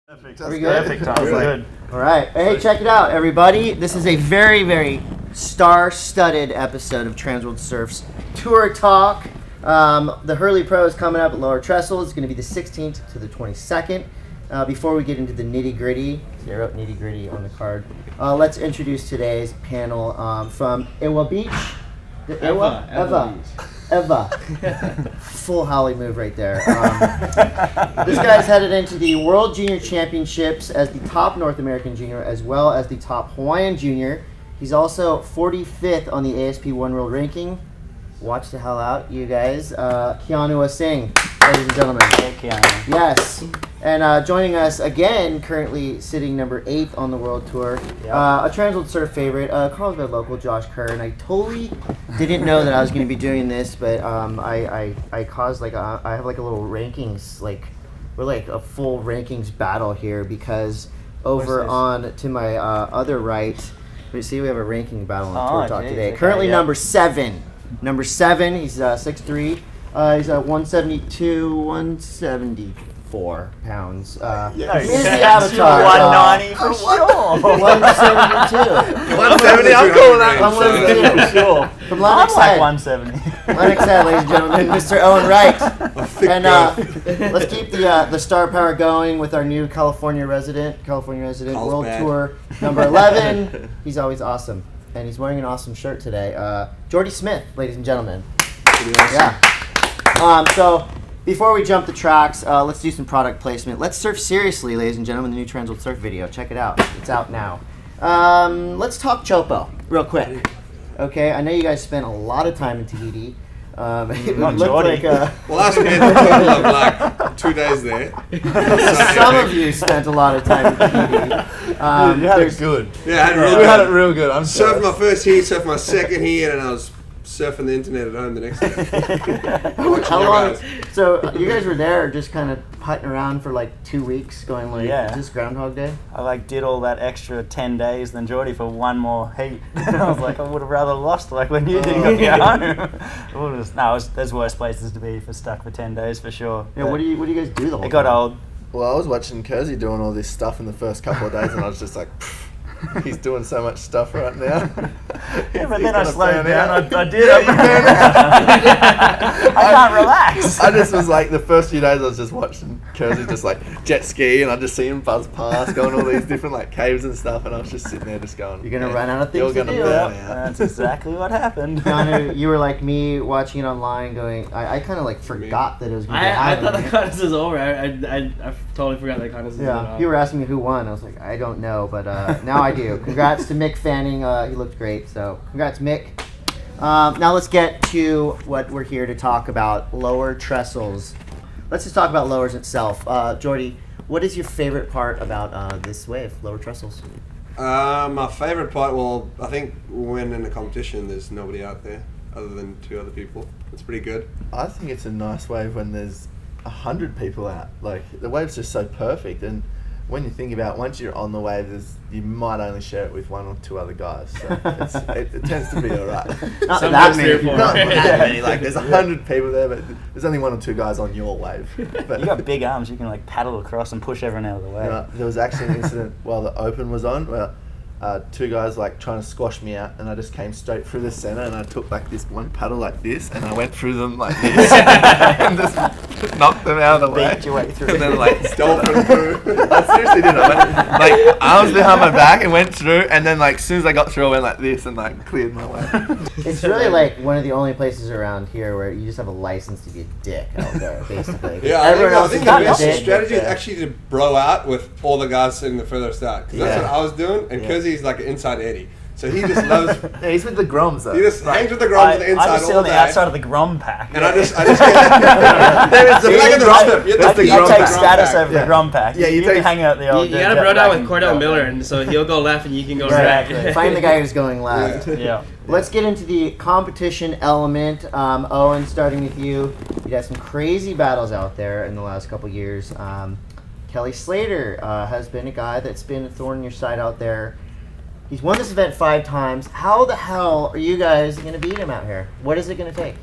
Perfect. Are we good? Perfect time. Good. All right. Hey, check it out, everybody. This is a very, very star-studded episode of TransWorld SURF's Tour Talk. The Hurley Pro is coming up at Lower Trestle. It's going to be the 16th to the 22nd. Before we get into the nitty-gritty, I wrote nitty-gritty on the card, let's introduce today's panel from Ewa Beach. Eva. Full Holly move right there. This guy's headed into the World Junior Championships as the top North American junior as well as the top Hawaiian junior. He's also 45th on the ASP One World Ranking. Watch the hell out, you guys. Keanu Asing, ladies and gentlemen. Hey, Keanu. Yes. And joining us again, currently sitting number 8th on the World Tour, Yep. a TransWorld SURF favorite, Carlsbad local, Josh Kerr. And I totally didn't know that I was going to be doing this, but I caused I have like a little rankings, we're like a full rankings battle here because over on to my other right, we have a ranking battle on Tour Talk today. Okay, Currently yeah. number 7. Number 7, he's 6'3". He's at 172, 174 pounds. He's the avatar. 190 for sure. 172. 170, I'm calling that. 172. For sure. From I'm Lennox like Head. 170. Lennox Head, ladies and gentlemen, Mr. Owen Wright. And let's keep the star power going with our new California resident, World Tour number 11. He's always awesome. And he's wearing an awesome shirt today. Jordy Smith, ladies and gentlemen. Yeah. So before we jump the tracks, let's do some product placement. Let's surf seriously, ladies and gentlemen. The new TransWorld SURF video. Check it out. It's out now. Let's talk Chopo real quick. Okay, I know you guys spent a lot of time in Tahiti. It Not looked Jordy. like Well, I spent a total of like 2 days there. some of you spent a lot of time in Tahiti. You had it good. Yeah, We had it real good. I'm surfed sorry. my first heat, surfed my second heat, and I was surfing the internet at home the next day. How long? So you guys were there, just kind of putting around for like 2 weeks, going like just Groundhog Day. I did all that extra 10 days than Jordy for one more heat. I was like, I would have rather lost when you did get home. There's worse places to be stuck for 10 days for sure. Yeah. What do you guys do the whole It got time? old. Well, I was watching Kersey doing all this stuff in the first couple of days, and I was just like, he's doing so much stuff right now. Yeah, but then I slowed down. I did. Yeah, you burned out. I can't relax. I just was like, the first few days I was just watching Kersey just like jet ski, and I just see him buzz past, going all these different like caves and stuff, and I was just sitting there just going, You're gonna run out of things you're to gonna do. burn Yeah, out. that's exactly what happened. Keanu, you were like me watching it online, going. I kind of like forgot that it was. Gonna be I thought the happening. contest was over. I totally forgot the contest was over. Yeah, you were asking me who won. I was like, I don't know, but now I do. Congrats to Mick Fanning. He looked great. So congrats, Mick. Now let's get to what we're here to talk about: Lower Trestles. Let's just talk about lowers itself. Jordy, what is your favorite part about this wave, Lower Trestles? My favourite part, well, I think when in a competition there's nobody out there other than 2 other people. It's pretty good. I think it's a nice wave when there's 100 people out. Like, the wave's just so perfect, and when you think about it, once you're on the wave, you might only share it with 1 or 2 other guys. So it tends to be alright. Not Sometimes that many. 3 or 4. Not that many. Like, there's 100 people there, but there's only 1 or 2 guys on your wave. But You got big arms. You can paddle across and push everyone out of the way. there was actually an incident while the Open was on where 2 guys trying to squash me out, and I just came straight through the center, and I took this one paddle like this, and I went through them like this, and just knocked them out of the way. Beat your way through. And then dolphin through. I seriously did. I went arms behind my back and went through, and then as soon as I got through, I went like this and cleared my way. It's really like one of the only places around here where you just have a license to be a dick out there, basically. Yeah, Everyone I else think is the a best dick. strategy is actually to bro out with all the guys sitting the furthest out. Because that's Yeah. what I was doing, and Kersey's like an inside Eddie. So he just loves, Yeah, he's with the Groms though. he just hangs with the Groms on the inside I just sit all on the day. outside of the Grom pack. And I just There is the You're like in the Grom- strip. You're that's the the You Grom take pack. status pack. over Yeah. the Grom pack. Yeah, you can take- hang out the old. You gotta bro down with Cordell Miller, and so he'll go left and you can go Exactly. right. Find the guy who's going left. Yeah. Let's get into the competition element. Owen, starting with you. You had some crazy battles out there in the last couple years. Kelly Slater has been a guy that's been a thorn in your side out there. He's won this event 5 times. How the hell are you guys going to beat him out here? What is it going to take?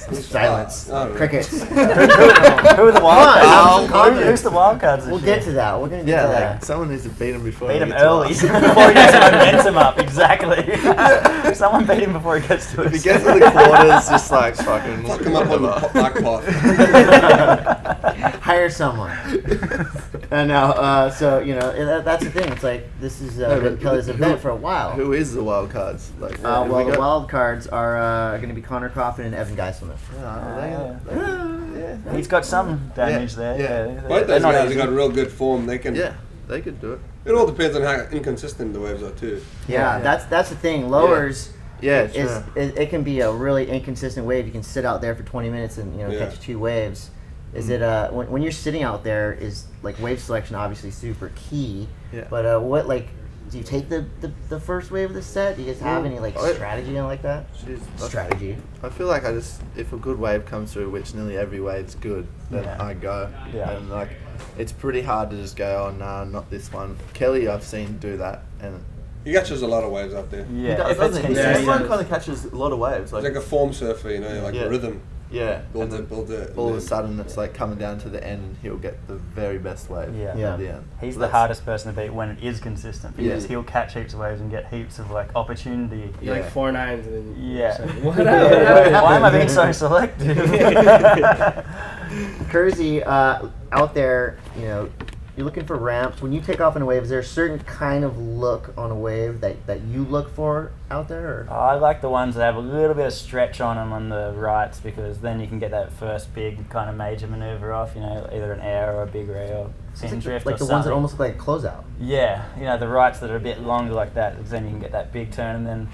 It's Silence. Crickets. Who are the wild Come on, cards? Who's the wild cards? We'll get to that. We're gonna get to that. Like, someone needs to beat him before. Beat he him gets to early us. before he gets the momentum up. Exactly. Someone beat him before he gets to If us. he gets to the quarters, just like fucking Fuck him up on the back path. Hire someone. And now, so that's the thing. It's like this is been Kelly's event for a while. Who is the wild cards? Like, Well, the wild cards are going to be Connor Coffin and Evan Geisselman. He's got some damage there. Yeah. Both those guys have got real good form. They can. Yeah, they could do it. It all depends on how inconsistent the waves are too. Yeah, that's the thing. Lowers. Yeah, it can be a really inconsistent wave. You can sit out there for 20 minutes and catch 2 waves. Is it when you're sitting out there, is like wave selection obviously super key? Yeah. But what do you take the first wave of the set? Do you guys have any strategy and like that? Strategy. I feel like if a good wave comes through, which nearly every wave's good, then I go. Yeah. And like, it's pretty hard to just go, oh nah, not this one. Kelly, I've seen do that, and He catches a lot of waves out there. Yeah, he does. Everyone kind of catches a lot of waves. He's like a form surfer, like the rhythm. Yeah, Build and it. all of a sudden it's like coming down to the end and he'll get the very best wave Yeah. at the end. He's So the that's- hardest person to beat when it is consistent because Yeah. he'll catch heaps of waves and get heaps of opportunity. You're like 4 9s and then Yeah. what Why am I being so selective? Kersey, out there, you're looking for ramps. When you take off in a wave, is there a certain kind of look on a wave that you look for out there? Or? I like the ones that have a little bit of stretch on them on the rights because then you can get that first big kind of major maneuver off, either an air or a big ray or sin drift like or the something. ones that almost look like a closeout. Yeah, the rights that are a bit longer like that, because then you can get that big turn and then,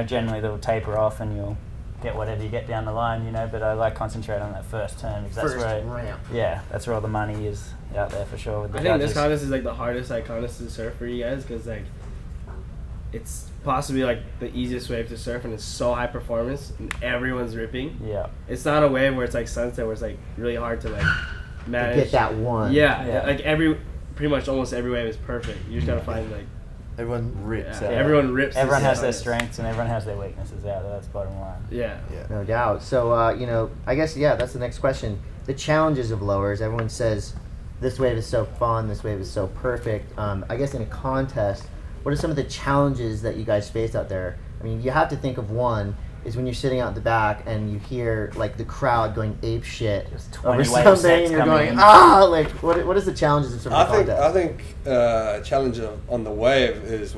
generally they'll taper off and you'll get whatever you get down the line, but I like concentrate on that first turn because that's First where ramp. Yeah, that's where all the money is out there for sure with the I think judges. this contest is like the hardest contest to surf for you guys because it's possibly like the easiest wave to surf and it's so high performance and everyone's ripping. Yeah. It's not a wave where it's like sunset where it's like really hard to manage. Get that one. Yeah, like pretty much almost every wave is perfect. You just gotta find Everyone rips out. everyone rips. Everyone this has their contest. strengths and everyone has their weaknesses out there. That's bottom line. Yeah. No doubt. So, I guess, that's the next question. The challenges of lowers. Everyone says this wave is so fun, this wave is so perfect. I guess in a contest, what are some of the challenges that you guys face out there? I mean, you have to think of one is when you're sitting out the back and you hear the crowd going ape shit Just over 20 wave something sets and you're coming going, in. what is the challenges of some of the contest? I think challenge on the wave is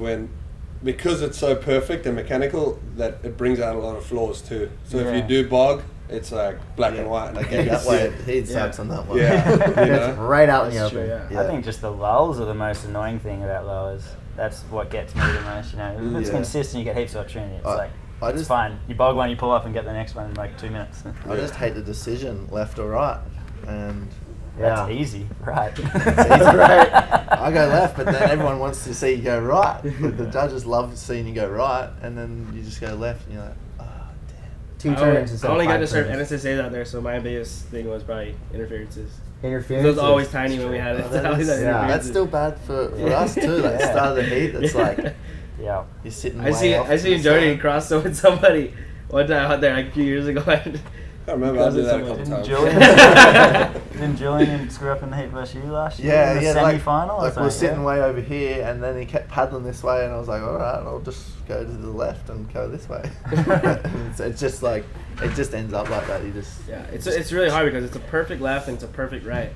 because it's so perfect and mechanical that it brings out a lot of flaws too. So if you do bog, it's like black and white. Like You can that see way, it. he sucks on that one. Yeah. It's right out in the That's open. true, yeah. I think just the lulls are the most annoying thing about lowers. That's what gets me the most, If it's consistent, you get heaps of opportunity. It's it's fine. You bog one, you pull off and get the next one in 2 minutes. I just hate the decision, left or right. And That's easy, right? Right. I go left, but then everyone wants to see you go right. The judges love seeing you go right, and then you just go left, and you're like, oh, damn. 2 turns instead I only of got 5 to surf turns. NSSAs out there, so my biggest thing was probably interferences. Interference. It was always tiny when we had it. Oh, that is- That's still bad for us too. Like start of the heat, it's like Yeah. you're sitting. I see Jordy cross over with somebody one time out there a few years ago. I remember I did that a couple times. Didn't Julian screw up in the heat versus you last year? Yeah, in the yeah. semi-final or Like we're something? sitting way over here, and then he kept paddling this way, and I was like, all right, I'll just go to the left and go this way. So it's just like it just ends up like that. You just It's really hard because it's a perfect left and it's a perfect right,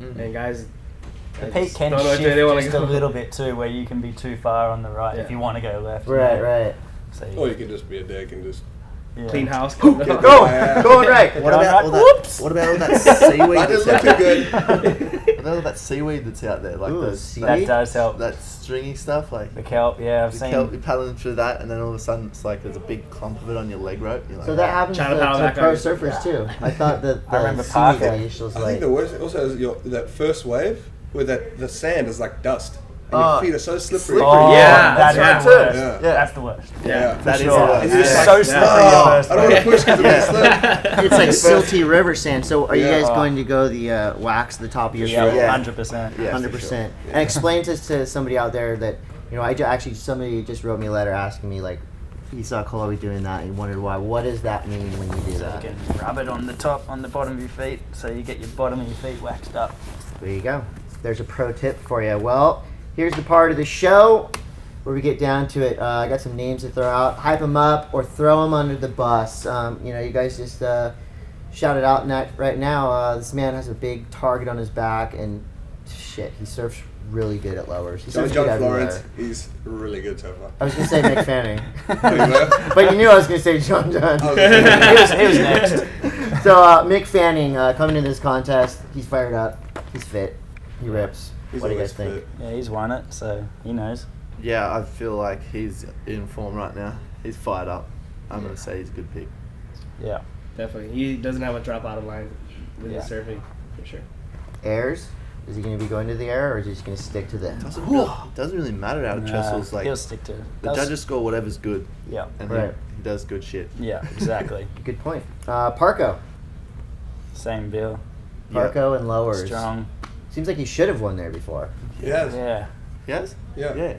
and guys. The I peak just can don't know which way shift they wanna just a go. little bit too, where you can be too far on the right if you want to go left. Right. So Or you can just be a dick and just. Clean house. Going right. What about all that? What about all that seaweed? That that's doesn't out look too there? good. What about all that seaweed that's out there? Like Ooh, those seaweed? that does help. that stringy stuff, like The kelp, yeah, I've the seen. kelp, you're paddling through that, and then all of a sudden it's like there's a big clump of it on your leg rope. You're like, So that happens Trying to paddle to back pro on. surfers too. I thought that I remember the Parker. seaweed leash was I like think the worst also is that first wave where the sand is like dust. And Oh, your feet are so slippery. slippery. Oh, Yeah, that's that's the right, worst. too. Yeah. Yeah. That's the worst. Yeah. that is Sure. the worst. It's just Yeah. so slippery Oh, at first. I don't want to push because I'm going to slip. it's like silty river sand. So are you Yeah. guys going to go the wax the top of your Yeah, shoe? Yeah. 100%. Yeah, for 100%. And explain to somebody out there that actually somebody just wrote me a letter asking me like, you saw Chloe doing that and you wondered why. What does that mean when you do So that? you can rub it on the top, on the bottom of your feet, so you get your bottom of your feet waxed up. There you go. There's a pro tip for you. Well, here's the part of the show where we get down to it. I got some names to throw out. Hype them up or throw them under the bus. You guys just shout it out right now. This man has a big target on his back, and shit, he surfs really good at lowers. He surfs good John everywhere. Florence, he's really good so far. I was going to say Mick Fanning. But you knew I was going to say John John. He was next. So Mick Fanning coming into this contest, he's fired up. He's fit. He rips. He's What do you always guys think? fit. Yeah, he's won it, so he knows. Yeah, I feel like he's in form right now. He's fired up. I'm going to say he's a good pick. Yeah. Definitely. He doesn't have a drop out of line with Yeah. his surfing, for sure. Airs? Is he going to be going to the air, or is he just going to stick to the... Doesn't really matter out of Nah, Trestles. Like, he'll stick to it. the judges score whatever's good, Yeah. and Right. he does good shit. Yeah, exactly. Good point. Parko. Same bill. Parko and lowers. Strong. Seems like he should have won there before. Yes. Yeah. Yes? Yeah. Yeah.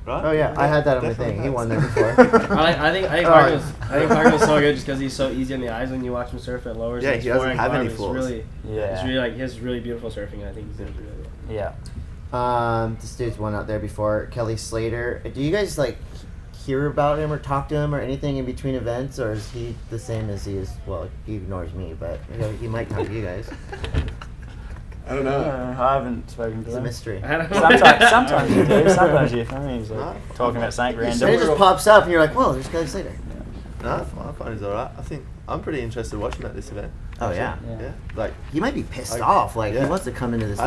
Right? Oh yeah, I had that on my Definitely thing. He has. won there before. I think Parko's so good just because he's so easy on the eyes when you watch him surf at lowers. Yeah, His he doesn't forehand have carve any is flaws. Really, Yeah. it's really like he has really beautiful surfing. And I think he's gonna do really well. Yeah. This dude's won out there before. Kelly Slater. Do you guys like hear about him or talk to him or anything in between events, or is he the same as he is? Well, he ignores me, but he might talk to you guys. I don't know. I haven't spoken to It's a him. mystery. I don't know. Sometimes you do. Sometimes you hear me. He's like No. talking about something And random. it just pops up, and you're like, "Whoa, there's Kelly Slater." No, I find he's alright. I think I'm pretty interested watching at this event. Oh yeah. Yeah. Like, He might be pissed Like, off. Like he yeah. wants to come into this.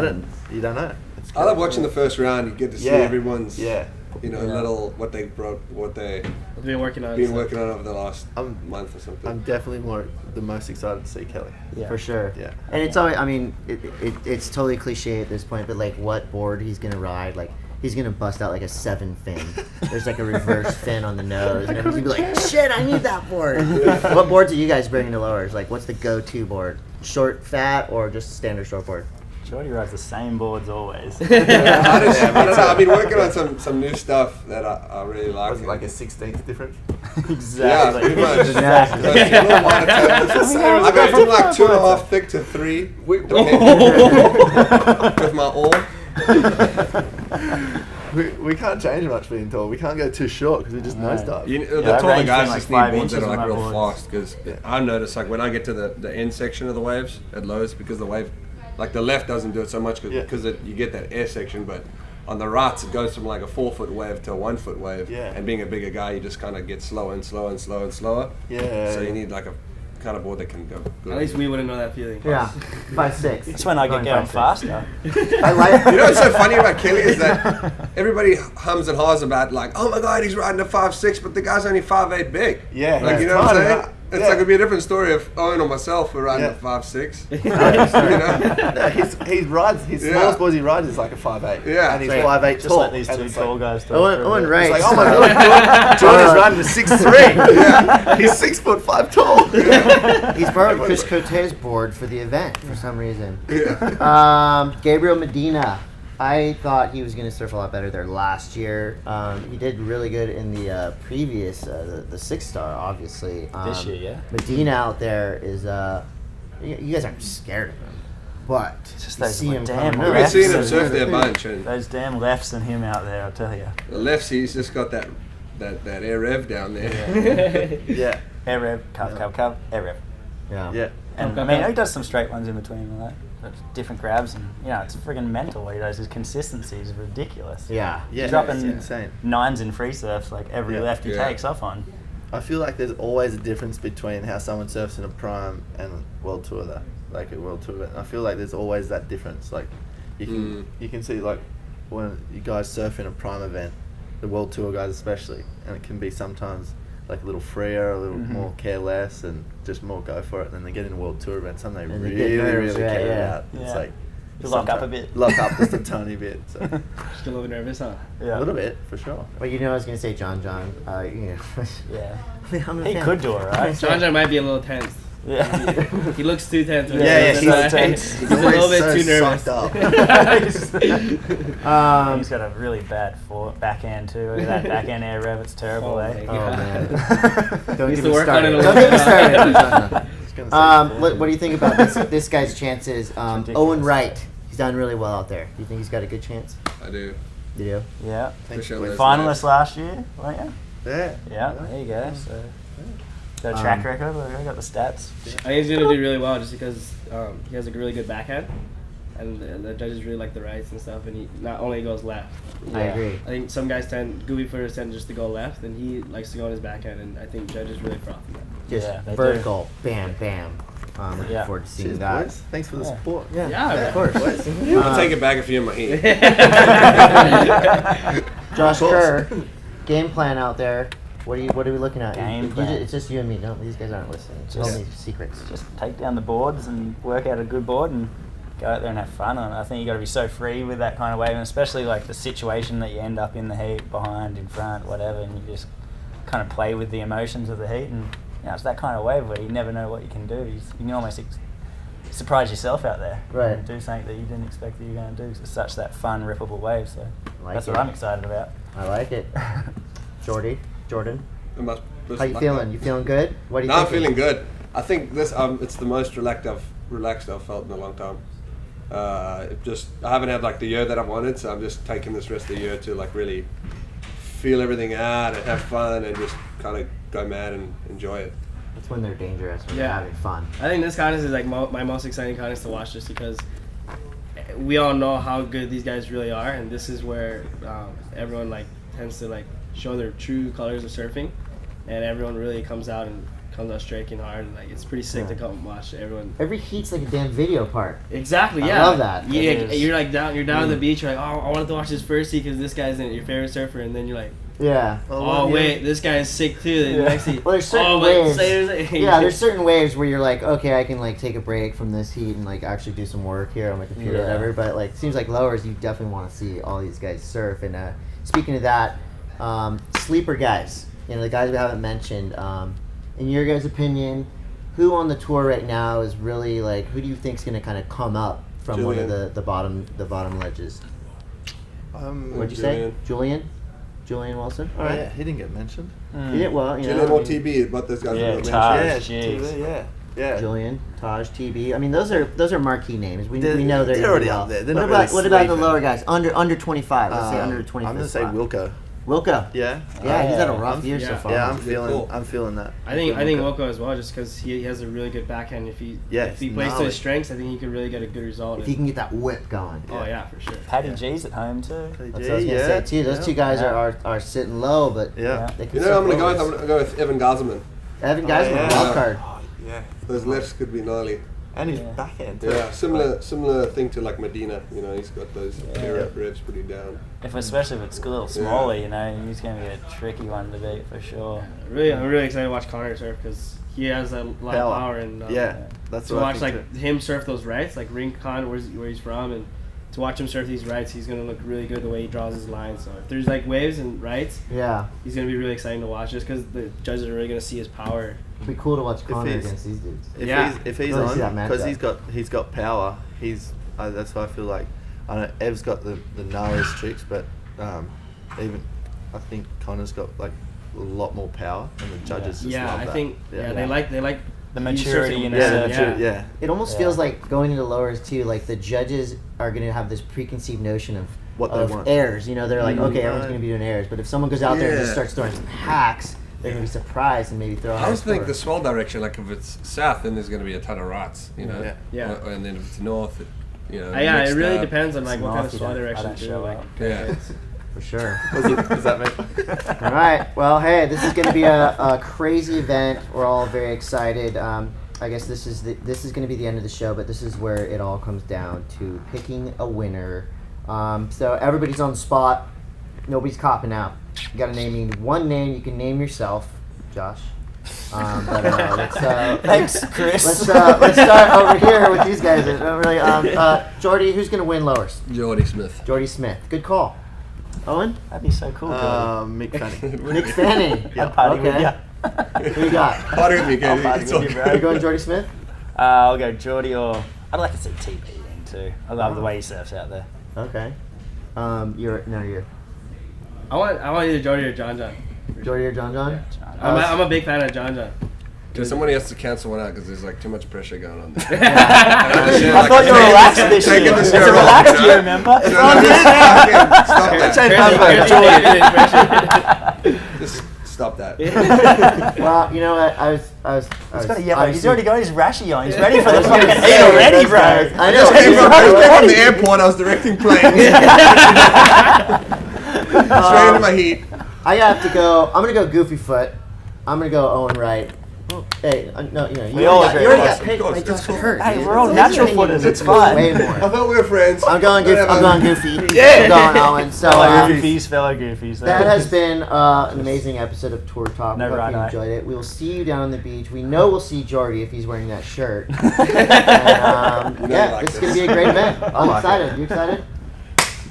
you don't know. It's I love watching the first round. You get to see everyone's, Yeah. little what they've Been working on. been so- working on over the last I'm- month or something. I'm definitely the most excited to see Kelly. Yeah. For sure. Yeah. And it's always, I mean, it's totally cliche at this point, but like what board he's going to ride, like he's going to bust out like a 7 fin. There's like a reverse fin on the nose, and everyone's going to be like, shit, I need that board. What boards are you guys bringing to lowers? Like what's the go-to board? Short, fat, or just standard short board? Jordy rides the same boards always. I don't know. I've been working on some new stuff that I really like. Was it like a 16th difference? Yeah, Exactly. pretty much. Exactly. So it's a little wider tail. I go from like 2.5 thick to 3 with my oar. We can't change much being tall. We can't go too short because we just No. nosedive. The I taller range guys from, like, just 5 need boards that inches are like on my real boards. fast because I notice like when I get to the end section of the waves at lows because the wave, like the left doesn't do it so much because you get that air section, but on the rights it goes from like a 4-foot wave to a 1-foot wave. Yeah. And being a bigger guy, you just kind of get slower and slower and slower and slower. Yeah. So you need like a kind of board that can go good. At least we wouldn't know that feeling. Yeah, 5'6". That's when I get going faster. I like. You know what's so funny about Kelly is that everybody hums and haws about like, oh my god, he's riding a 5'6", but the guy's only 5'8" big. Yeah. Like you know what I'm saying? It's like it'd be a different story if Owen or myself were riding a 5'6". You know? No, he rides. His smallest boards he rides is like a 5'8". Yeah. And he's Right. 5'8" Just tall. let these and two it's tall like, guys talk. Owen Wright. It's like, oh my god, Jordan's riding a 6'3". He's 6'5" tall. He's borrowed Chris Cote's board for the event for some reason. Yeah. Gabriel Medina. I thought he was going to surf a lot better there last year. He did really good in the previous, the 6-star, obviously. This year, yeah. Medina out there is, you guys aren't scared of him, but It's just you those see him damn coming We've up. been lefts. seeing him surf there a bunch, and Those damn lefts and him out there, I'll tell you. the lefts he's just got that air rev down there. Yeah. Air rev, cub, air rev. Yeah. Yeah. And I mean, he does some straight ones in between and all that. But different grabs, and it's friggin' mental what he does. His consistency is ridiculous. Yeah. He's dropping it's insane. 9s in free surfs like every left he Yeah. takes off on. I feel like there's always a difference between how someone surfs in a prime and world tour though. Like a world tour event. I feel like there's always that difference. Like you can see like when you guys surf in a prime event, the world tour guys especially, and it can be sometimes like a little freer, a little more careless, and just more go for it. And then they get in a world tour event, something they And they really, get nervous, really right, care yeah. about. It's like You lock up a sometimes- bit. Lock up just a tiny bit. So. Just a little bit nervous, huh? Yeah. A little bit, for sure. Well, I was going to say John. Yeah. I'm a He fan. could do it, right? John might be a little tense. Yeah. He looks too tense. Yeah, he's so tense. He's a little bit too nervous. He's got a really bad backhand too. Look at that backhand air rev. It's terrible, Oh, eh? my Oh God. man. Don't Needs get to me work on it started. a Don't little get me bit. started. What do you think about this guy's chances? ridiculous. Owen Wright. He's done really well out there. Do you think he's got a good chance? I do. You do? Yeah. Especially on those Finalist nights. last year, weren't you? Yeah. Yeah. There you go. So got a track record. Look, I got the stats. I think he's gonna do really well just because he has a really good backhand, and the judges really like the rights and stuff. And he not only goes left. I agree. I think some guys goofy footers tend just to go left, and he likes to go on his backhand. And I think judges really froth him that. Just Yeah, they vertical. Bam, bam. Looking Yeah. forward to seeing Cheers, that. boys. Thanks for the Yeah. support. Yeah, of course. I'll take it back if you're in my heat. Josh Kerr, game plan out there. What are we looking at? Game plan. It's just you and me. No, these guys aren't listening. Tell Just- me secrets. Just take down the boards and work out a good board and go out there and have fun. And I think you got to be so free with that kind of wave, and especially like the situation that you end up in the heat, behind, in front, whatever, and you just kind of play with the emotions of the heat. And you know, it's that kind of wave where you never know what you can do. You can almost surprise yourself out there. Right. And do something that you didn't expect that you were going to do. It's such that fun, rippable wave. So Like that's it. what I'm excited about. I like it. Jordan, Must how you feeling? You feeling good? What do you No, I'm thinking? feeling good. I think this it's the most relaxed I've felt in a long time. I haven't had like the year that I've wanted, so I'm just taking this rest of the year to like really feel everything out and have fun and just kind of go mad and enjoy it. That's when they're dangerous, when they're Yeah. having fun. I think this contest is like my most exciting contest to watch, just because we all know how good these guys really are, and this is where everyone like tends to like show their true colors of surfing, and everyone really comes out striking hard, and like it's pretty sick to come and watch everyone. Every heat's like a damn video part. Exactly, I yeah. love that. Yeah, It is. you're like you're down on the beach. You're like, oh, I wanted to watch this first heat because this guy's your favorite surfer, and then you're like, Yeah. oh wait, this guy is sick too. The next heat, Well, there's certain oh, waves. wait, Yeah, there's certain waves where you're like, okay, I can like take a break from this heat and like actually do some work here on my computer or Yeah. whatever. But like, it seems like lowers, you definitely want to see all these guys surf. And speaking of that, sleeper guys, the guys we haven't mentioned. In your guys' opinion, who on the tour right now is really like, who do you think is going to kind of come up from one of the bottom ledges? What'd you say? Julian Wilson. All right. Yeah, he didn't get mentioned. He did well. Julian or TB, but those guys Yeah, are not Taj. mentioned. Jeez. Yeah. Julian, Taj, TB. I mean, those are marquee names. We They're- know they're they're gonna already do up well. there. They're What not about really what about the sleeping. lower guys? Under 25. Let's say under 25. I'm gonna say Wilco. Wilco. Yeah. Yeah, he's had a Yeah. rough year so Yeah. far. Yeah, Cool. I'm feeling that. I think Wilco as well, just because he has a really good backhand. If he it's plays to gnarly. his strengths, I think he could really get a good result. If he can get that whip going. Oh yeah, for sure. Paddy G's at home too. That's what I was gonna say too. Those two guys are sitting low, but Yeah. they can You know, who I'm surf gonna go with. lowers. I'm gonna go with Evan Gazelman. Evan guys with a wild card. Yeah. Those lefts could be gnarly. And his Yeah. backhand too. Yeah, similar thing to like Medina. He's got those revs pretty down. Especially if it's a little smaller, he's going to be a tricky one to beat for sure. I'm really excited to watch Connor surf because he has a lot of power, and That's to what I watch think too. him surf those rights, like Rincon, where he's from, and to watch him surf these rights, he's gonna look really good the way he draws his lines. So if there's like waves and rights, Yeah, he's gonna be really exciting to watch just because the judges are really gonna see his power. it'd be cool to watch Connor he's- against these dudes. If he's Really see that on, matchup. because he's got power. That's why I feel like I know Ev's got the gnarliest tricks, but even I think Connor's got like a lot more power, and the judges just Yeah, love I that. think they like The he maturity surfs in it his better. surf. Yeah. It almost Yeah. feels like going into lowers too. Like the judges are going to have this preconceived notion of What they want. airs. They're like, okay, everyone's Right. going to be doing airs. But if someone goes out there and just Yeah. starts throwing some hacks, they're going to be surprised and maybe throw. a I high was thinking score. the swell direction, like if it's south, then there's going to be a ton of rights, Yeah. Yeah. And then if it's north, Yeah, mixed it really up. depends on like what kind of Smarty swell don't- I direction don't too. show Like, up. Yeah. For sure. Does that mean? All right. Well, hey, this is going to be a crazy event. We're all very excited. I guess this is going to be the end of the show, but this is where it all comes down to picking a winner. So everybody's on the spot. Nobody's copping out. You got to name me one name. You can name yourself, Josh. Thanks, Chris. Let's start over here with these guys. Jordy, who's going to win lowers? Jordy Smith. Jordy Smith. Good call. Owen? That'd be so cool, Jordy. Mick Fanning. Nick Fanning. I'd party with Okay. ya. Who you got? Party with me, I'll Katie. party It's with all you, good. bro. Are you going Jordy Smith? I'll go Jordy, or I'd like to see TP then too. I love the way he surfs out there. Okay. You're. I want either Jordy or John John. Jordy or John John? I'm a big fan of John John. Dude, somebody has to cancel one out because there's like too much pressure going on there. I thought you were relaxed this year. It's a relaxed year, remember? Just stop that. Well, you know what? I was. He's got a yellow. He's already got his rashy on. He's ready for the fucking heat already, bro. I know. From the airport, I was directing planes. Straight into my heat. I have to go. I'm gonna go Goofy Foot. I'm gonna go Owen Wright. Hey, no, you We all already agree. got picked Of by course, Josh it's Kerr. Hey, dude. we're all It's natural amazing. footers. It's fine. Way I more. thought we were friends. I'm going Goofy. Yeah. I'm going Owen. So Fellow goofies, fellow goofies. that has been an amazing episode of Tour Talk. No, We hope right, you right. enjoyed it. We will see you down on the beach. We know we'll see Jordy if he's wearing that shirt. And, yeah, like it's this. gonna be a great event. I'm like excited. You excited?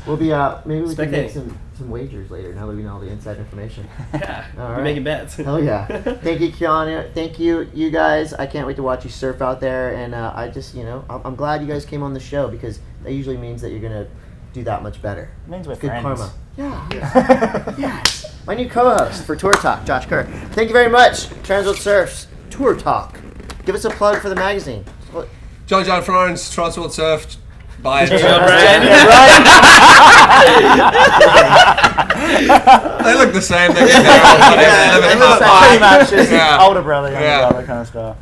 We'll be maybe we can make Spectating. some wagers later now that we know all the inside information. Yeah, All you're right. making bets. Hell yeah. Thank you, Keanu. Thank you, you guys. I can't wait to watch you surf out there. And I just, I'm glad you guys came on the show because that usually means that you're going to do that much better. It means we're Good friends. karma. Yeah. Yes. My new co-host for Tour Talk, Josh Kerr. Thank you very much, TransWorld SURF's Tour Talk. Give us a plug for the magazine. John Florence, TransWorld SURF. Buy it. Right. They look the same. They get their own whatever. They look the same. Pretty much just Yeah. older brother, younger Yeah. brother kind of stuff.